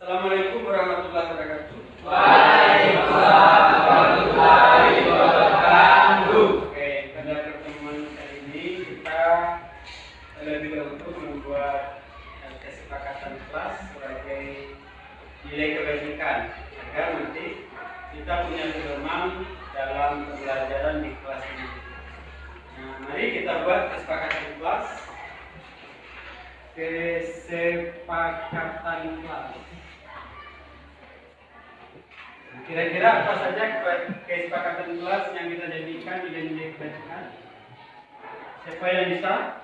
Assalamualaikum warahmatullahi wabarakatuh. Waalaikumsalam warahmatullahi wabarakatuh. Oke, pada pertemuan kali ini kita lebih dahulu membuat kesepakatan kelas sebagai nilai kebaikan agar nanti kita punya pedoman dalam pembelajaran di kelas ini. Nah, mari kita buat kesepakatan kelas. Kesepakatan kelas. Kira-kira apa saja kesepakatan kelas yang kita jadikan nilai-nilai kebaikan? Siapa yang bisa?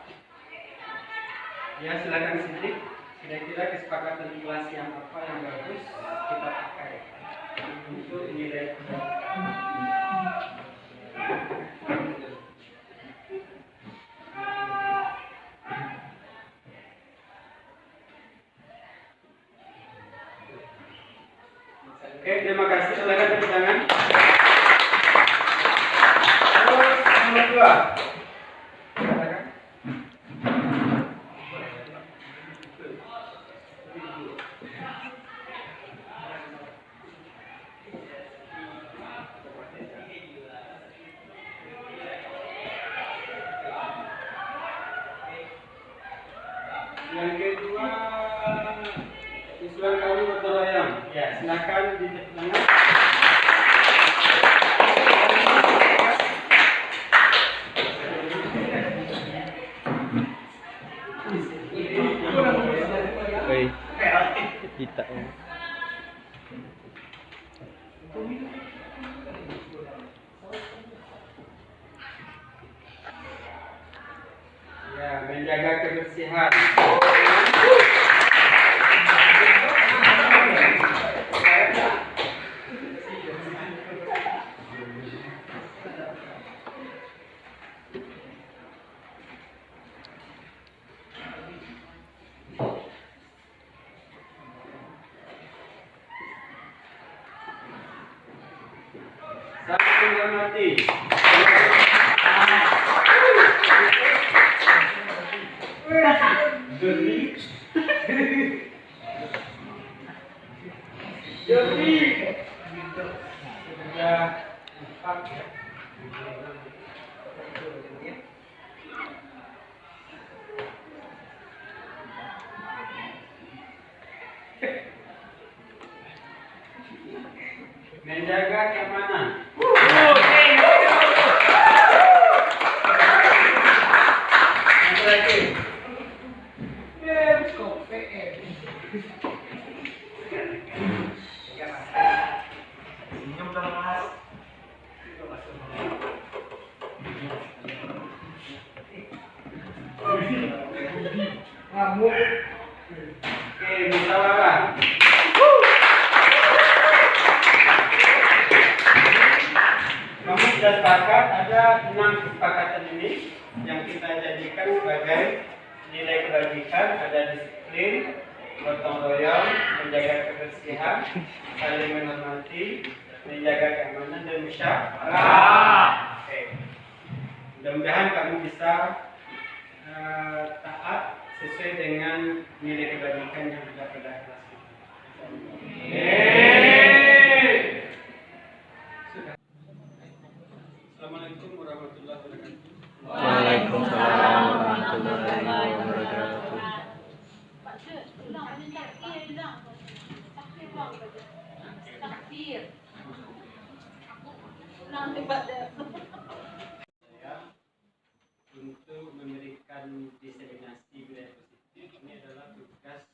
Ya, silakan Sidik. Kira-kira kesepakatan kelas yang apa yang bagus kita pakai untuk nilai kebaikan? Oke, terima kasih. Silakan tepuk tangan. Terus nomor 2. Silakan. Yang kedua, usulan kami betul ayam. Ya, silakan ditepuk tangan. Kita Ya, menjaga kebersihan. Saling menghormati. Jadi sudah 4 ya. Menjaga keamanan. Yang terakhir. Oke, musyawarah. Kamu sudah sepakat, ada 6 kesepakatan ini yang kita jadikan sebagai nilai kebaikan. Ada disiplin, gotong royong, menjaga kebersihan, saling menghormati, menjaga keamanan dan musyawarah. Oke. Mudah-mudahan kamu bisa taat sesuai dengan nilai kebaikan yang ada pada kelas ini. Assalamualaikum warahmatullahi wabarakatuh. Waalaikumsalam warahmatullahi wabarakatuh. Saya untuk memberikan diseminasi budaya positif, ini adalah tugas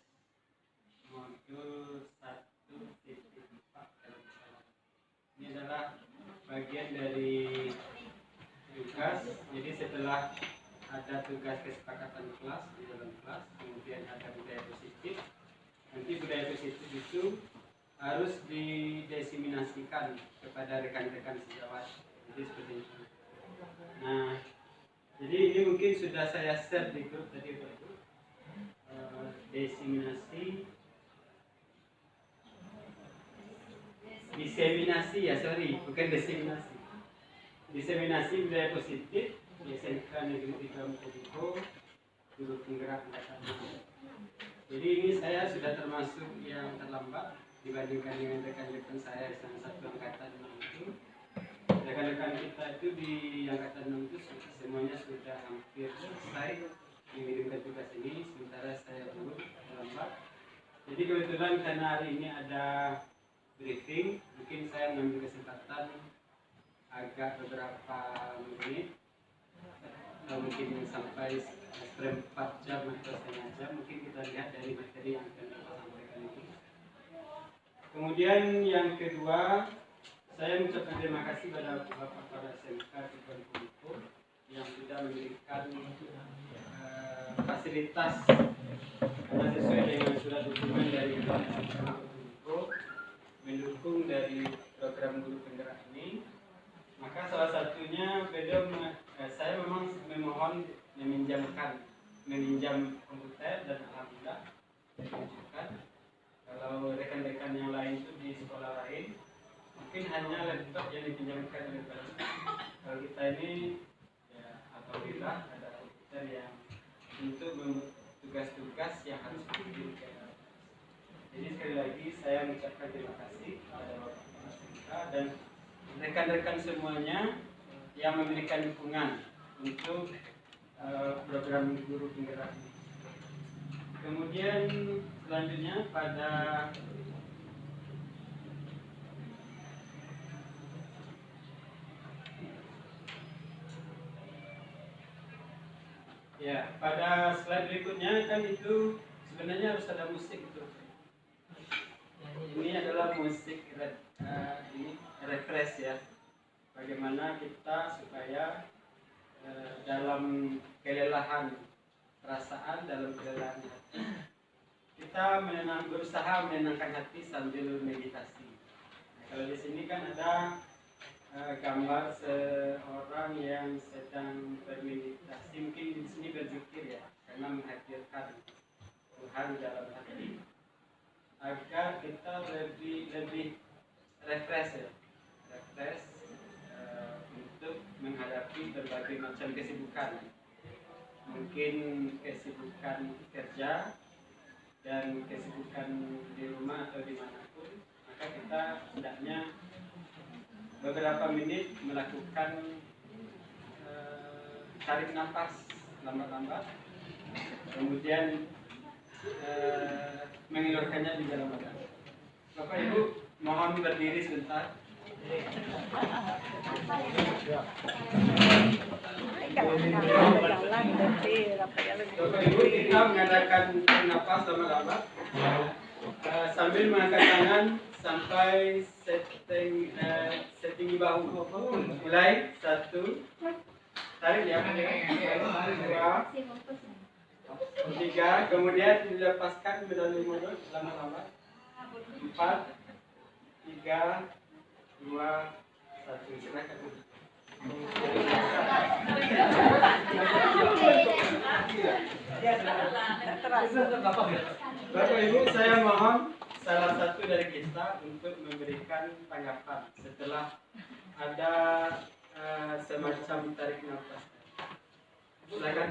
modul 1.4 kalau tidak salah. Ini adalah bagian dari tugas. Jadi setelah ada tugas kesepakatan kelas di dalam kelas, kemudian ada budaya positif. Nanti budaya positif itu harus didiseminasikan kepada rekan-rekan sejawat. Jadi seperti itu. Nah, jadi ini mungkin sudah saya share di grup tadi itu diseminasi ya, sorry, bukan diseminasi. Diseminasi budaya positif di SMK Negeri 3 Mokobrimob, Guru Penggerak Angkatan. Jadi ini saya sudah termasuk yang terlambat dibandingkan dengan rekan-rekan saya yang satu angkatan 6 itu. Rekan-rekan kita itu di angkatan 6 itu semuanya sudah hampir selesai mengirimkan tugas ini, sementara saya belum terlambat. Jadi kebetulan karena hari ini ada briefing, mungkin saya mengambil kesempatan agak beberapa menit, mungkin sampai seperempat jam atau setengah jam. Mungkin kita lihat dari materi yang akan kita sampaikan ini. Kemudian yang kedua, saya mengucapkan terima kasih pada Bapak Kepala SMK Tuan Kominfo yang sudah memberikan fasilitas karena sesuai dengan surat dukungan dari Bapak Kominfo mendukung dari program guru penggerak ini. Maka salah satunya saya memang memohon meminjam komputer dan alhamdulillah ditunjukkan. Kalau rekan-rekan yang lain itu di sekolah lain mungkin hanya laptop yang dipinjamkan oleh guru. Kalau kita ini ya alhamdulillah ada komputer yang untuk tugas-tugas yang harus dikirimkan. Jadi sekali lagi saya mengucapkan terima kasih kepada Bapak Kepala dan rekan-rekan semuanya yang memberikan dukungan untuk program guru penggerak ini. Kemudian selanjutnya pada slide berikutnya kan itu sebenarnya harus ada musik itu. Ini adalah musik ini refresh ya. Bagaimana kita supaya dalam kelelahan perasaan, dalam kelelahan hati, kita berusaha menenangkan hati sambil meditasi. Nah, kalau di sini kan ada gambar seorang yang sedang bermeditasi, mungkin di sini berzikir ya, karena menghadirkan Tuhan dalam hati, agar kita lebih refresh ya, untuk menghadapi berbagai macam kesibukan, mungkin kesibukan kerja dan kesibukan di rumah atau dimanapun. Maka kita hendaknya beberapa menit melakukan tarik nafas lambat-lambat, kemudian mengeluarkannya di dalam badan. Bapak Ibu mohon berdiri sebentar. Bapak Ibu, kita mengadakan nafas lama-lama sambil mengangkat tangan sampai setinggi bahu. Mulai 1, tarik ya, 2, 3, kemudian dilepaskan melalui mulut lama-lama. 4, 3, 2, 1. Silakan. Bapak Ibu, saya mohon salah satu dari kita untuk memberikan tanggapan setelah ada semacam tarik nafas. Silakan.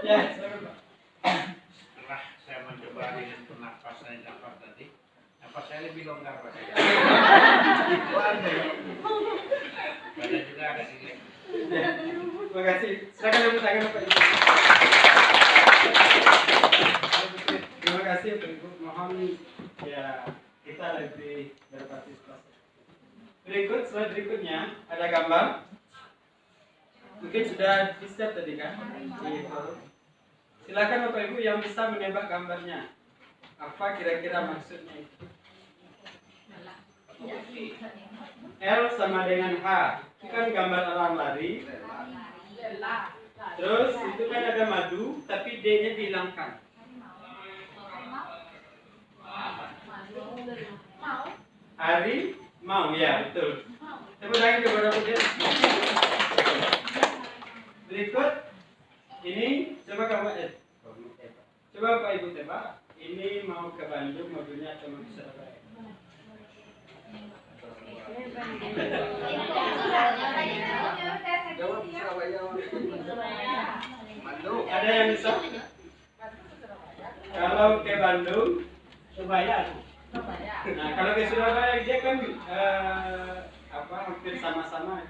Ya, Setelah saya mencoba dengan pernapasan nafas tadi, nafas saya lebih longgar rasanya. Badan juga agak rileks. Terima kasih. Silakan tepuk tangan Bapak Ibu. Terima kasih Bapak Ibu. Mohon ya kita lebih berpartisipasi. Slide berikutnya ada gambar. Mungkin sudah di-share tadi kan? Silakan Bapak Ibu yang bisa menebak gambarnya. Apa kira-kira maksudnya itu? L sama dengan H. Itu kan gambar orang lari. Terus itu kan ada madu, tapi D-nya dihilangkan. Hari mau ya, betul. Tepuk tangan kepada Bapak. Berikut ini coba coba Pak Ibu tebak. Ini mau ke Bandung, mobilnya atau mau ke Surabaya? Jawab Surabaya. Bandung. Ada yang bisa? Kalau ke Bandung, Surabaya. Nah, kalau ke Surabaya dia kan hampir sama-sama.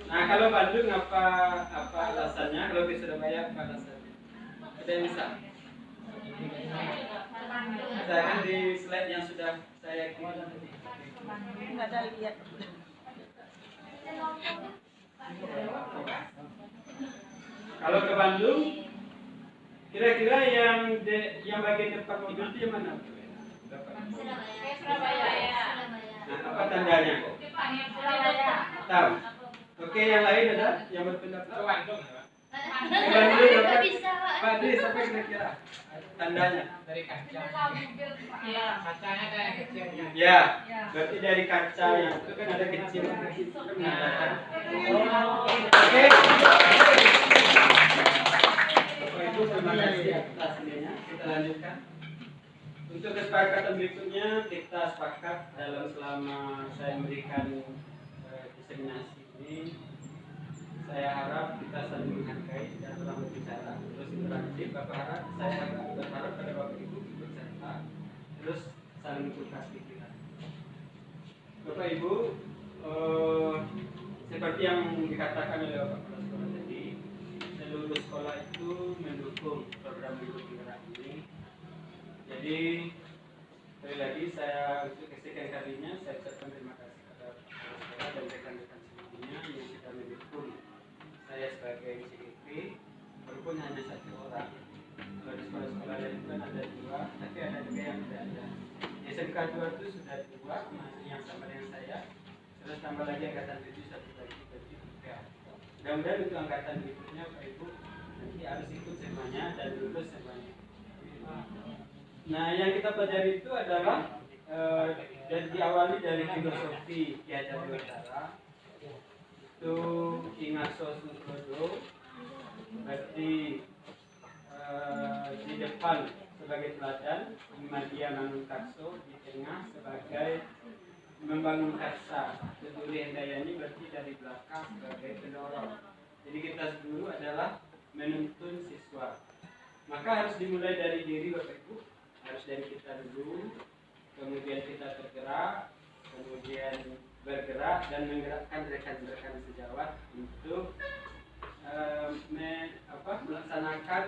Nah, kalau Bandung apa alasannya? Kalau ke Surabaya apa alasannya? Ada yang bisa? Misalkan di slide yang sudah saya kirim. Nggak ada lihat. Kalau ke Bandung, kira-kira yang bagian depan mobil itu yang mana? Surabaya. Nah, apa tandanya? Tahu? Oke, yang lain ada yang berpendapat? Ke Bandung apa? Pak Dri, sampai kira-kira tandanya? Dari kaca. Kacanya ada yang kecilnya. Ya, berarti dari kaca yang itu kan ada kecil. Oke. Bapak Ibu, terima kasih atas hasilnya. Kita lanjutkan. Untuk kesepakatan berikutnya kita sepakat selama saya memberikan diseminasi ini, saya harap kita saling menghargai dan orang berbicara terus interaktif. Saya berharap pada Bapak Ibu ikut serta terus saling bertukar pikiran. Bapak Ibu, seperti yang dikatakan oleh Bapak Kepala Sekolah tadi, seluruh sekolah itu mendukung program Ibu Penggerak ini. Jadi sekali lagi saya untuk kesekian kalinya saya ucapkan terima kasih kepada kepala sekolah dan rekan-rekan semuanya yang sudah mendukung saya sebagai CGP, walaupun hanya satu orang. Kalau di sekolah-sekolah lain itu kan ada dua, tapi ada juga yang tidak ada. SMK 2 itu sudah dua, masih yang sama dengan saya. Terus tambah lagi angkatan 7 satu lagi, berarti 3. Mudah-mudahan untuk angkatan berikutnya Pak Ibu nanti harus ikut semuanya dan lulus semuanya. Nah, yang kita pelajari itu adalah dan diawali dari filosofi Ki Hajar Dewantara. Itu ingat Sosnugrodo, berarti di depan sebagai teladan, Muhammadiyah Manungkarso di tengah sebagai membangun karsa. Tuturi Handayani berarti dari belakang sebagai pendorong. Jadi kita dulu adalah menuntun siswa. Maka harus dimulai dari diri Bapak Ibu, harus dari kita dulu, kemudian kita tergerak, kemudian bergerak dan menggerakkan rekan-rekan sejawat untuk melaksanakan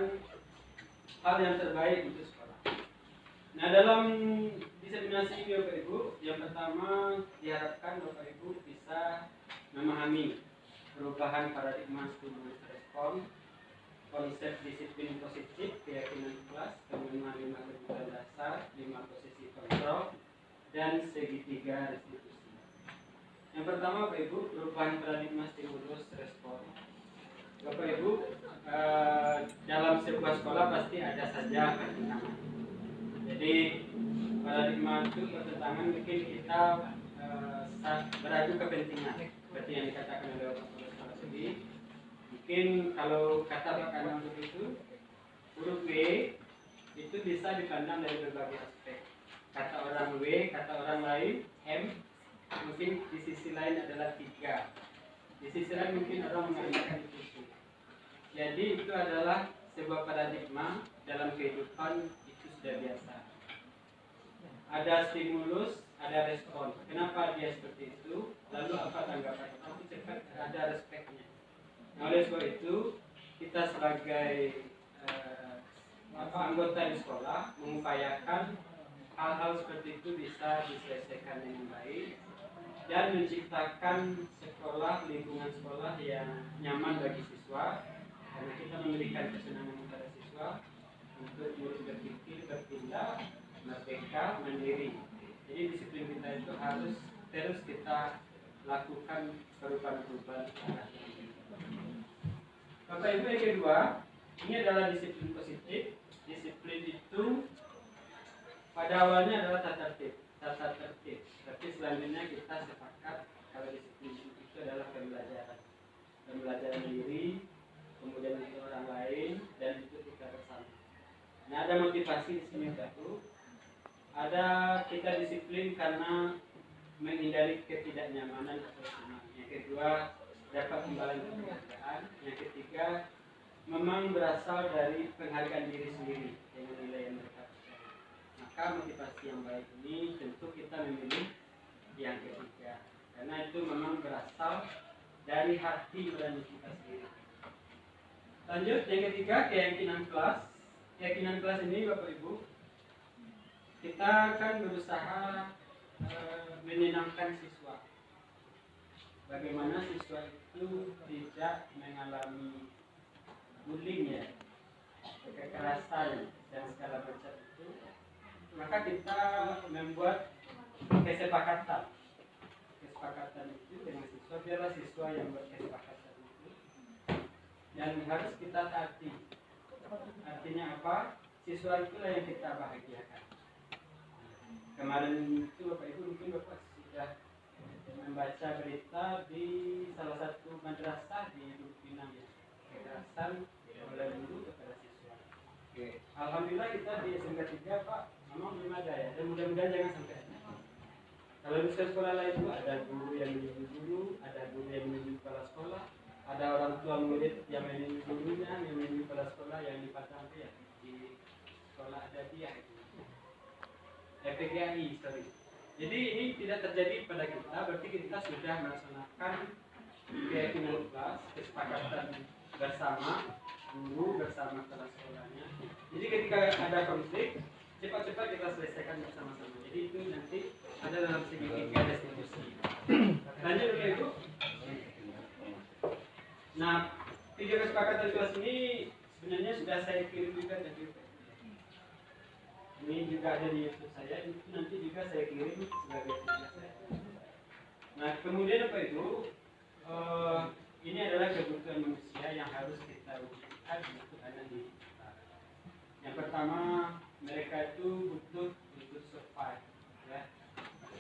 hal yang terbaik untuk sekolah. Nah, dalam diseminasi ini Bapak Ibu, yang pertama diharapkan Bapak Ibu bisa memahami perubahan paradigma stimulus respon, konsep disiplin positif, keyakinan kelas, pemenuhan 5 kebutuhan dasar, 5 posisi kontrol, dan segitiga restitusi. Yang pertama Bapak Ibu, perubahan paradigma stimulus respon. Bapak Ibu, dalam sebuah sekolah pasti ada saja pertentangan. Jadi paradigma itu pertentangan mungkin kita beradu kepentingan, seperti yang dikatakan oleh Bapak Kepala tadi. Mungkin kalau kata Pak Kanang begitu, huruf W itu bisa dipandang dari berbagai aspek. Kata orang W, kata orang lain M, mungkin di sisi lain adalah 3. Di sisi lain mungkin orang mengatakan itu. Jadi itu adalah sebuah paradigma dalam kehidupan itu sudah biasa. Ada stimulus, ada respon. Kenapa dia seperti itu? Lalu apa tanggapan? Tapi cepat ada respeknya. Nah, oleh sebab itu kita sebagai anggota di sekolah mengupayakan hal-hal seperti itu bisa diselesaikan dengan baik dan menciptakan sekolah, lingkungan sekolah yang nyaman bagi siswa, karena kita memberikan kesenangan kepada siswa untuk murid berpikir, bertindak, merdeka, mandiri. Jadi disiplin kita itu harus terus kita lakukan perubahan-perubahan. Bapak Ibu, yang kedua, ini adalah disiplin positif. Disiplin itu pada awalnya adalah tata tertib. Tapi selanjutnya kita sepakat kalau disiplin itu adalah pembelajaran diri, kemudian untuk orang lain, dan itu kita bersama. Nah, ada motivasi di sini satu. ada kita disiplin karena menghindari ketidaknyamanan atau senang. Yang kedua, dapat imbalan pekerjaan. Yang ketiga, memang berasal dari penghargaan diri sendiri dengan nilai yang mereka percaya. Maka motivasi yang baik ini tentu kita memilih yang ketiga, karena itu memang berasal dari hati nurani kita sendiri. Lanjut, yang ketiga, keyakinan kelas. Keyakinan kelas ini Bapak Ibu, kita akan berusaha menyenangkan siswa. Bagaimana siswa itu tidak mengalami bullying ya, kekerasan dan segala macam itu, maka kita membuat kesepakatan itu dengan siswa. Biarlah siswa yang berkesepakatan itu dan harus kita taati. Artinya apa? Siswa itulah yang kita bahagiakan. Kemarin itu Bapak Ibu mungkin Bapak sudah membaca berita di salah satu madrasah di Pinang ya, kekerasan oleh guru kepada siswa. Oke. Alhamdulillah kita di SMK 3 Pak memang belum ada ya, dan mudah-mudahan jangan sampai ada. Kalau di sekolah lain itu ada guru yang menyuruh guru, ada guru yang menyuruh kepala sekolah, ada orang tua murid yang menyuruh gurunya, yang menyuruh kepala sekolah yang dipasang ya di sekolah ada dia itu. PGAI, sorry. Jadi ini tidak terjadi pada kita, berarti kita sudah melaksanakan keyakinan kelas, kesepakatan bersama guru bersama kepala sekolahnya. Jadi ketika ada konflik, cepat-cepat kita selesaikan bersama-sama. Jadi itu nanti ada dalam segitiga restitusi. Lanjut ya Ibu. Nah, 3 kesepakatan kelas ini sebenarnya sudah saya kirim juga tadi. Ini juga ada di YouTube saya, itu nanti juga saya kirim sebagai tugas saya. Nah, kemudian apa itu? Ini adalah kebutuhan manusia yang harus kita wujudkan untuk anak didik kita. Yang pertama, mereka itu butuh survive, ya.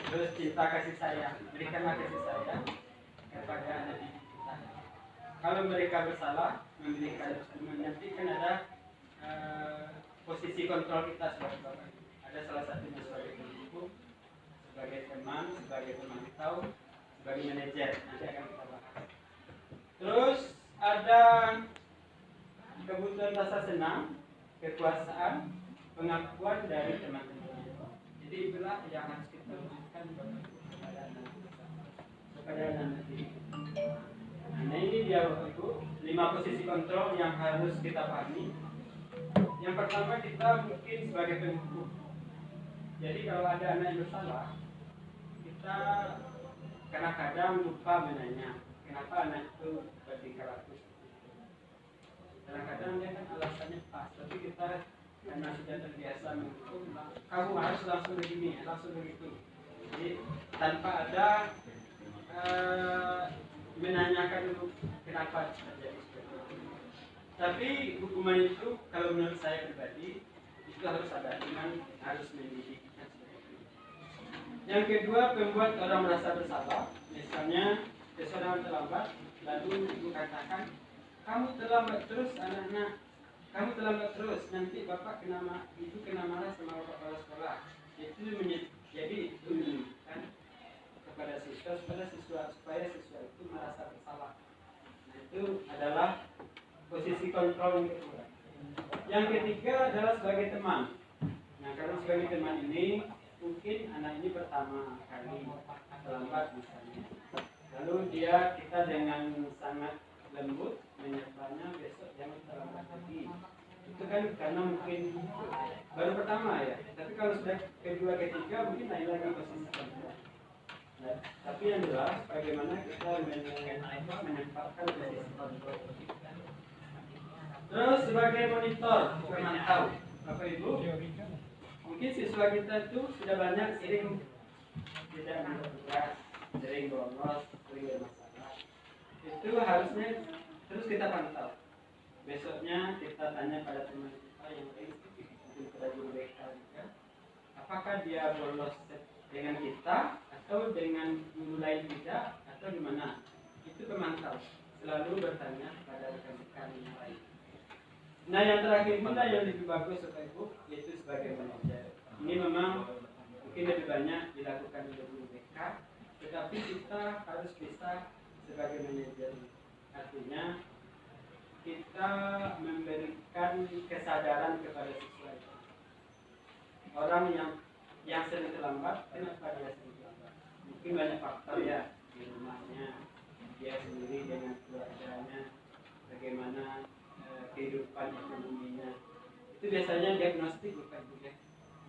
Terus cinta kasih sayang, berikanlah kasih sayang kepada anak didik kita. Kalau mereka bersalah, memberikan nanti kan ada posisi kontrol kita sebagai bapak. Ada salah satunya sebagai penghukum, sebagai teman, sebagai pemantau, sebagai manajer. Nanti akan kita bahas. Terus ada kebutuhan rasa senang, kekuasaan, pengakuan dari teman-teman. Jadi itulah yang harus kita wujudkan kepada anak didik. Nah ini dia Bapak Ibu, 5 posisi kontrol yang harus kita pahami. Yang pertama, kita mungkin sebagai penghukum. Jadi kalau ada anak yang bersalah, kita kadang-kadang lupa menanya kenapa anak itu bertingkah laku. Kadang-kadang dia kan alasannya pas, tapi kita karena sudah terbiasa menghukum, kamu harus langsung begini, langsung begitu. Jadi tanpa ada menanyakan dulu kenapa terjadi seperti itu. Tapi hukuman itu kalau menurut saya pribadi itu harus ada, dengan harus mendidik. Yang kedua, membuat orang merasa bersalah. Misalnya seseorang terlambat, lalu ibu katakan, kamu terlambat terus anak-anak, kamu terlambat terus, nanti bapak ibu kena marah sama bapak kepala sekolah. Itu jadi itu kan kepada siswa supaya siswa itu merasa bersalah. Nah, itu adalah posisi kontrol yang kedua. Yang ketiga adalah sebagai teman. Nah, karena sebagai teman ini mungkin anak ini pertama kali terlambat misalnya. Lalu kita dengan sangat lembut menyapanya, besok jangan terlambat lagi. Itu kan karena mungkin baru pertama ya. Tapi kalau sudah kedua ketiga mungkin lain lagi posisi kontrol. Nah, tapi yang jelas bagaimana kita menempatkan posisi kontrol. Terus sebagai monitor, pemantau, Bapak Ibu, mungkin siswa kita itu sudah banyak sering tidak bertugas, sering bolos, sering bermasalah. Itu harusnya terus kita pantau. Besoknya kita tanya pada teman kita yang lain, mungkin pada guru BK juga, apakah dia bolos dengan kita atau dengan guru lain tidak atau di mana? Itu pemantau. Selalu bertanya pada rekan-rekan yang lain. Nah yang terakhir pula yang lebih bagus Bapak Ibu, yaitu sebagai manajer. Ini memang mungkin lebih banyak dilakukan oleh guru BK, tetapi kita harus bisa sebagai manajer. Artinya kita memberikan kesadaran kepada siswa itu. Orang yang sering terlambat, kenapa dia sering terlambat? Mungkin banyak faktor ya, di rumahnya, dia sendiri dengan keluarganya, bagaimana kehidupan ekonominya. Itu biasanya diagnostik bukan juga.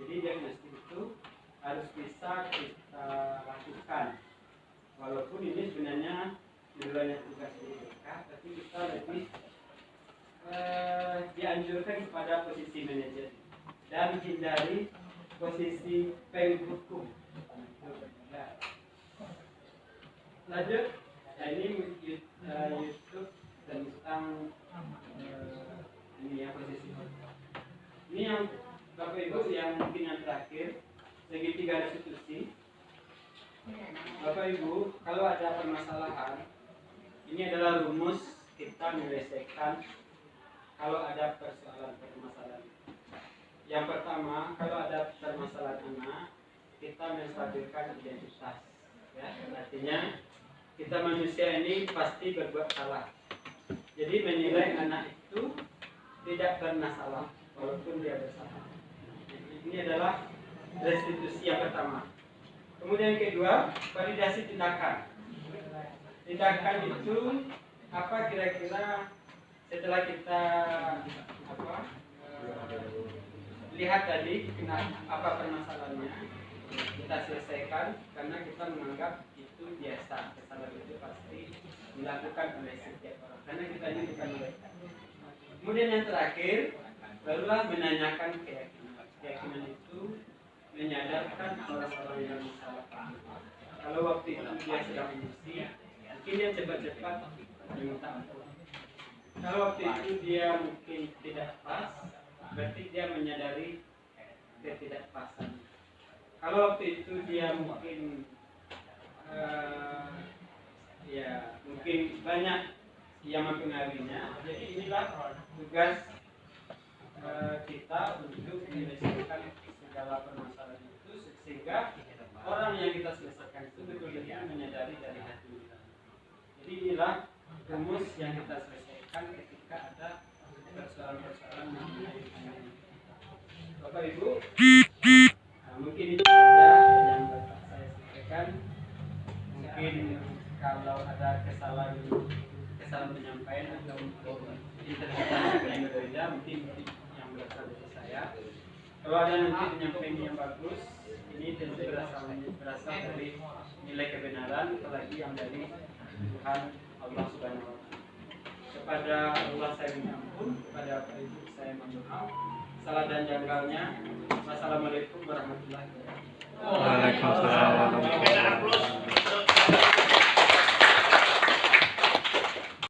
Jadi diagnostik itu harus bisa kita lakukan. Walaupun ini sebenarnya dulunya tugas BK, tapi kita lebih dianjurkan kepada posisi manajer dan hindari posisi penghukum. Lanjut, nah ini YouTube tentang ini ya posisi. Ini yang Bapak Ibu yang mungkin yang terakhir, segitiga restitusi. Bapak Ibu, kalau ada permasalahan, ini adalah rumus kita menyelesaikan kalau ada permasalahan. Yang pertama, kalau ada permasalahan anak, kita menstabilkan identitas. Ya, artinya kita manusia ini pasti berbuat salah. Jadi menilai anak itu tidak pernah salah, walaupun dia bersalah. Ini adalah restitusi yang pertama. Kemudian yang kedua, validasi tindakan. Tindakan itu apa kira-kira setelah kita lihat tadi apa permasalahannya, kita selesaikan karena kita menganggap itu biasa. Kesalahan itu pasti dilakukan oleh setiap orang karena kita ini bukan mereka. Kemudian yang terakhir, barulah menanyakan keyakinan. Keyakinan itu menyadarkan orang-orang yang salah. Kalau waktu itu dia sedang emosi, mungkin dia cepat-cepat meminta ampun. Kalau waktu itu dia mungkin tidak pas, berarti dia menyadari ketidakpasan. Kalau waktu itu dia mungkin mungkin banyak yang mempengaruhinya. Jadi inilah tugas kita untuk menyelesaikan segala permasalahan itu sehingga orang yang kita selesaikan itu betul-betul menyadari dari hati kita. Jadi inilah rumus yang kita selesaikan ketika ada persoalan-persoalan mengenai ini. Bapak Ibu, mungkin itu saja yang dapat saya sampaikan. Mungkin kalau ada kesalahan penyampaian atau interpretasi yang berbeda, mungkin yang berasal dari saya. Kalau ada nanti penyampaian yang bagus, ini tentu berasal dari nilai kebenaran, apalagi yang dari Tuhan Allah Subhanahu wa Ta'ala. Kepada Allah saya minta ampun, kepada Bapak Ibu saya mohon maaf. Salah dan janggalnya. Wassalamualaikum warahmatullahi wabarakatuh. Waalaikumsalam warahmatullahi wabarakatuh.